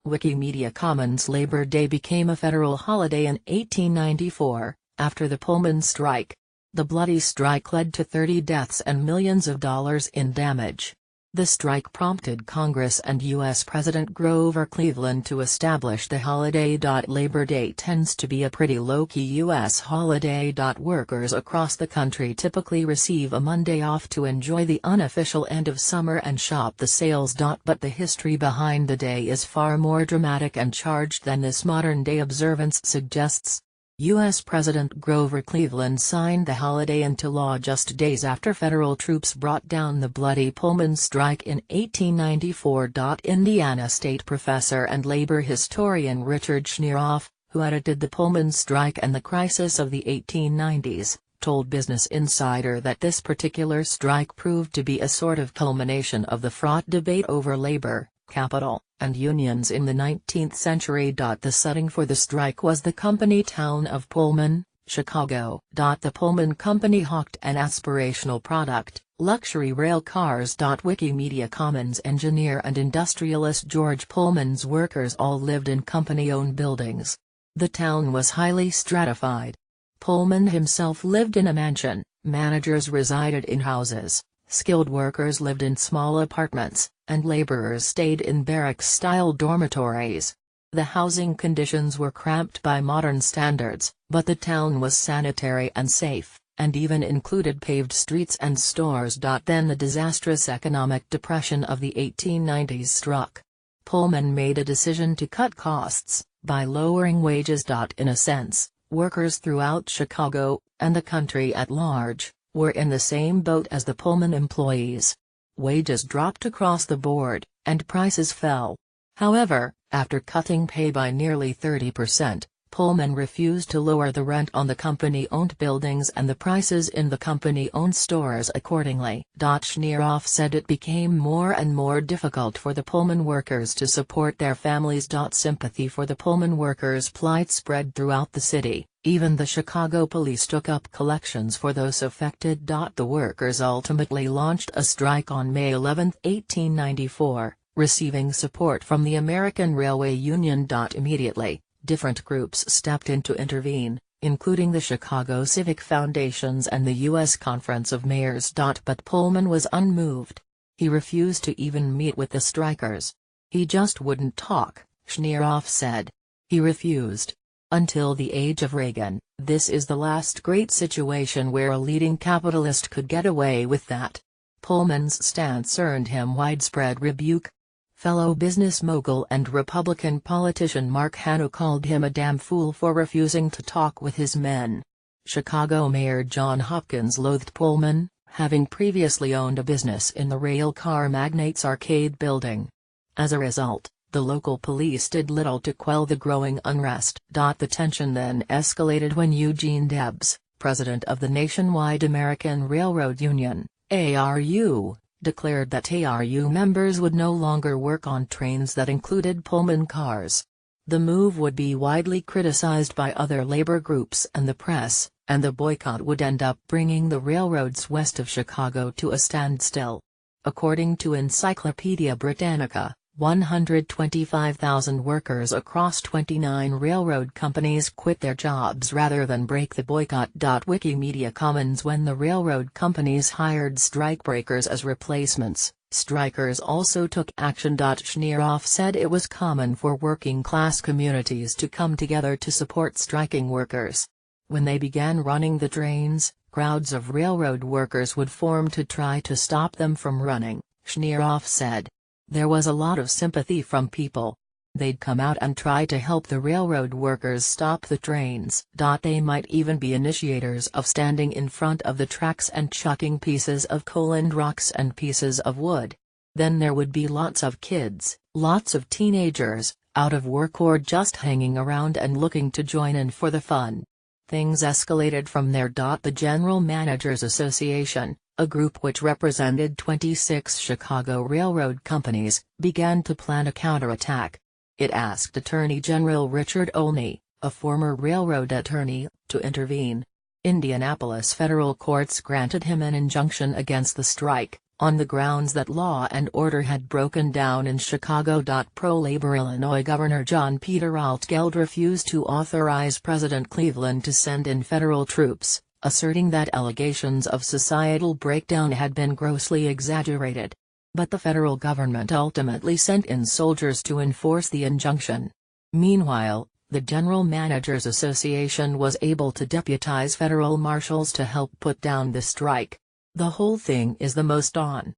Wikimedia Commons Labor Day became a federal holiday in 1894, after the Pullman strike. The bloody strike led to 30 deaths and millions of dollars in damage. The strike prompted Congress and U.S. President Grover Cleveland to establish the holiday. Labor Day tends to be a pretty low-key U.S. holiday. Workers across the country typically receive a Monday off to enjoy the unofficial end of summer and shop the sales. But the history behind the day is far more dramatic and charged than this modern-day observance suggests. U.S. President Grover Cleveland signed the holiday into law just days after federal troops brought down the bloody Pullman strike in 1894. Indiana State professor and labor historian Richard Schneeroff, who edited the Pullman strike and the crisis of the 1890s, told Business Insider that this particular strike proved to be a sort of culmination of the fraught debate over labor, capital, and unions in the 19th century. The setting for the strike was the company town of Pullman, Chicago. The Pullman Company hawked an aspirational product, luxury rail cars. Wikimedia Commons engineer and industrialist George Pullman's workers all lived in company-owned buildings. The town was highly stratified. Pullman himself lived in a mansion, managers resided in houses, skilled workers lived in small apartments, and laborers stayed in barracks-style dormitories. The housing conditions were cramped by modern standards, but the town was sanitary and safe, and even included paved streets and stores. Then the disastrous economic depression of the 1890s struck. Pullman made a decision to cut costs, by lowering wages. In a sense, workers throughout Chicago, and the country at large, were in the same boat as the Pullman employees. Wages dropped across the board, and prices fell. However, after cutting pay by nearly 30%, Pullman refused to lower the rent on the company-owned buildings and the prices in the company-owned stores accordingly. Schneeroff said it became more and more difficult for the Pullman workers to support their families. Sympathy for the Pullman workers' plight spread throughout the city. Even the Chicago police took up collections for those affected. The workers ultimately launched a strike on May 11, 1894, receiving support from the American Railway Union. Immediately, different groups stepped in to intervene, including the Chicago Civic Foundations and the U.S. Conference of Mayors. But Pullman was unmoved. He refused to even meet with the strikers. He just wouldn't talk, Schneeroff said. He refused. Until the age of Reagan, this is the last great situation where a leading capitalist could get away with that. Pullman's stance earned him widespread rebuke. Fellow business mogul and Republican politician Mark Hanna called him a damn fool for refusing to talk with his men. Chicago Mayor John Hopkins loathed Pullman, having previously owned a business in the rail car magnate's arcade building. As a result, the local police did little to quell the growing unrest. The tension then escalated when Eugene Debs, president of the Nationwide American Railroad Union, ARU, declared that ARU members would no longer work on trains that included Pullman cars. The move would be widely criticized by other labor groups and the press, and the boycott would end up bringing the railroads west of Chicago to a standstill. According to Encyclopedia Britannica, 125,000 workers across 29 railroad companies quit their jobs rather than break the boycott. Wikimedia Commons When the railroad companies hired strikebreakers as replacements, strikers also took action. Schneeroff said it was common for working-class communities to come together to support striking workers. When they began running the trains, crowds of railroad workers would form to try to stop them from running, Schneeroff said. There was a lot of sympathy from people. They'd come out and try to help the railroad workers stop the trains. They might even be initiators of standing in front of the tracks and chucking pieces of coal and rocks and pieces of wood. Then there would be lots of kids, lots of teenagers, out of work or just hanging around and looking to join in for the fun. Things escalated from there. The General Managers Association, a group which represented 26 Chicago railroad companies, began to plan a counterattack. It asked Attorney General Richard Olney, a former railroad attorney, to intervene. Indianapolis federal courts granted him an injunction against the strike, on the grounds that law and order had broken down in Chicago. Pro-labor Illinois Governor John Peter Altgeld refused to authorize President Cleveland to send in federal troops, asserting that allegations of societal breakdown had been grossly exaggerated. But the federal government ultimately sent in soldiers to enforce the injunction. Meanwhile, the General Managers Association was able to deputize federal marshals to help put down the strike. The whole thing is the most